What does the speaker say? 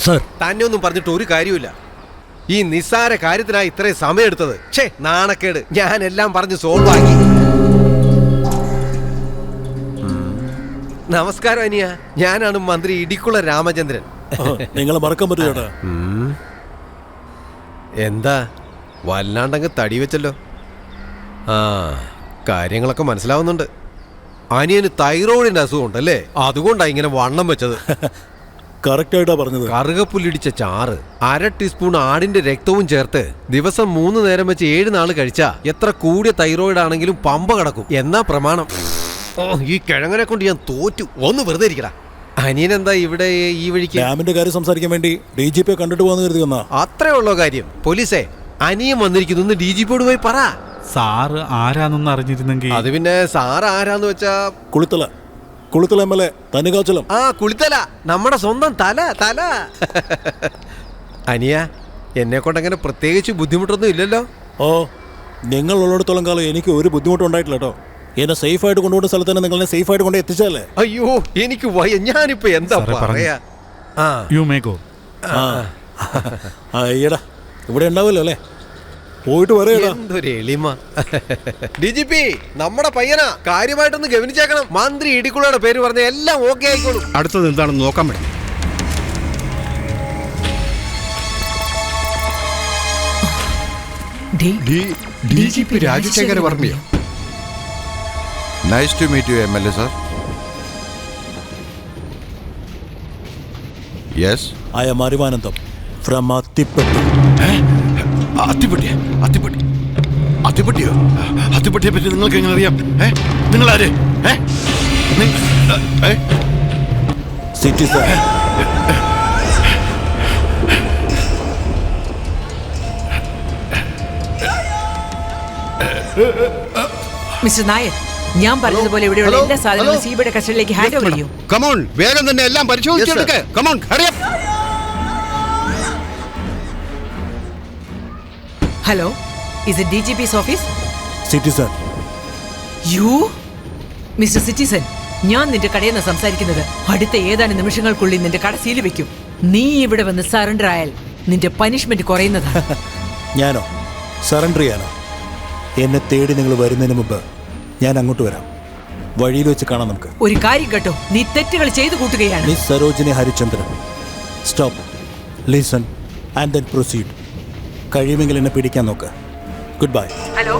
Sir, തന്നെ ഒന്നും പറഞ്ഞിട്ട് ഒരു കാര്യമില്ല. ഈ നിസ്സാര കാര്യത്തിനായി ഇത്രയും സമയം എടുത്തത്. ഛേ, നാണക്കേട്. ഞാൻ എല്ലാം പറഞ്ഞ് സോൾവ് ആക്കി. നമസ്കാരം അനിയ, ഞാനാണ് മന്ത്രി ഇടിക്കുള രാമചന്ദ്രൻ. നിങ്ങളെ മറക്കാൻ പറ്റും. എന്താ വല്ലാണ്ടങ്ങ് തടി വെച്ചല്ലോ. ആ, കാര്യങ്ങളൊക്കെ മനസ്സിലാവുന്നുണ്ട്. അനിയന് തൈറോയിഡിന്റെ അസുഖം ഉണ്ടല്ലേ, അതുകൊണ്ടാണ് ഇങ്ങനെ വണ്ണം വെച്ചത്. കറക്റ്റായിട്ടാ പറഞ്ഞത്. കറുകപ്പുല്ലിടിച്ച ചാറ് 1/2 ടീസ്പൂൺ ആടിന്റെ രക്തവും ചേർത്ത് ദിവസം 3 നേരം വെച്ച് 7 നാൾ കഴിച്ചാ എത്ര കൂടിയ തൈറോയിഡ് ആണെങ്കിലും പമ്പ കടക്കും എന്നാ പ്രമാണം. ഓ, ഈ കിഴങ്ങനെ കൊണ്ട് ഞാൻ തോറ്റു. ഒന്ന് വെറുതെ ഇരിക്കടാ. അനിയൻ എന്താ ഇവിടെ ഈ വഴിക്ക്? ഡാമിന്റെ കാര്യം സംസാരിക്കാൻ വേണ്ടി DGP കണ്ടിട്ട് പോകാന്ന് കരുതി വന്നാ. അത്രേ ഉള്ളോ കാര്യം? പോലീസേ, അനിയൻ വന്നിരിക്കുന്നു, DGPയോട് പോയി പറ. സാറ് ആരാന്നൊന്ന് അറിഞ്ഞിരുന്നെങ്കിൽ. അത് പിന്നെ സാറ് ആരാന്ന് വെച്ചാ കുളിത്തല MLA തനികാച്ചലം. ആ, കുളിത്തല, നമ്മുടെ സ്വന്തം തല. അനിയ, എന്നെ കൊണ്ട് അങ്ങനെ പ്രത്യേകിച്ച് ബുദ്ധിമുട്ടൊന്നും ഇല്ലല്ലോ. ഓ, നിങ്ങൾ ഉള്ളിടത്തോളം കാലം എനിക്ക് ഒരു ബുദ്ധിമുട്ടും ഉണ്ടായിട്ടില്ല കേട്ടോ. എന്നെ സേഫായിട്ട് കൊണ്ടുപോകുന്ന സ്ഥലത്ത് തന്നെ നിങ്ങളെ സേഫായിട്ട് കൊണ്ട് എത്തിച്ചല്ലേ. അയ്യോ, എനിക്ക് വയ്യ. ഞാനിപ്പോ എന്താ പറയാ. You may go. അയ്യടാ, ഇവിടെ ഉണ്ടാവല്ലോ അല്ലേ, പോയിട്ട് വരേടാ. എന്തൊരു എളിമ. DGP നമ്മുടെ പയ്യനാ, കാര്യമായിട്ടൊന്ന് ഗവനിച്ചേക്കണം. മന്ത്രി ഇടിക്കുളയുടെ പേര് പറഞ്ഞ എല്ലാം ഓക്കെ ആയിക്കോളും. അടുത്തത് എന്താണെന്ന് നോക്കാൻ പറ്റും. DGP Rajasekhara വർമ്മയോ? Nice to meet you, MLA sir. Yes? I am Arivanandam from Attipatti. അത്തിപ്പട്ടിയോ? അത്തിപ്പട്ടിയെ പറ്റി നിങ്ങൾക്ക് എങ്ങനെ അറിയാം? നിങ്ങളാര്? City sir. മിസ്റ്റർ നായർ, ഞാൻ പറഞ്ഞതുപോലെ ഇവിടെയുള്ള എല്ലാ സാധനങ്ങളും സിബിയുടെ കസ്റ്റഡിയിലേക്ക് ഹാൻഡ് ഓവർ ചെയ്യൂ. കമോൺ, വേഗം തന്നെ എല്ലാം പരിശോധിച്ചെടുക്ക്. Come on, hurry up. Hello, is it DGP's office? City sir. You mister citizen, ഞാൻ നിന്റെ കടയിൽ നിന്ന് സംസാരിക്കുന്നത്. അടുത്ത ഏതാനും നിമിഷങ്ങൾക്കുള്ളിൽ നിന്റെ കട സീൽ വെക്കും. നീ ഇവിടെ വന്ന് സറണ്ടർ ആയാൽ നിന്റെ പനിഷ്മെന്റ് കുറയുന്നതാണ്. ഞാനോ സറണ്ടർ ചെയ്യാനോ? എന്നെ തേടി നിങ്ങൾ വരുന്നതിന് മുമ്പ് ഞാൻ അങ്ങോട്ട് വരാം. വഴിയിൽ വെച്ച് കാണാം നമുക്ക്. ഒരു കാര്യം കേട്ടോ, നീ തെറ്റുകൾ ചെയ്തു കൂട്ടുകയാണ്. Miss Sarojini Harichandran, stop, listen and then proceed. കഴിയുമെങ്കിൽ എന്നെ പിടിക്കാൻ നോക്ക്. Good bye. ഹലോ.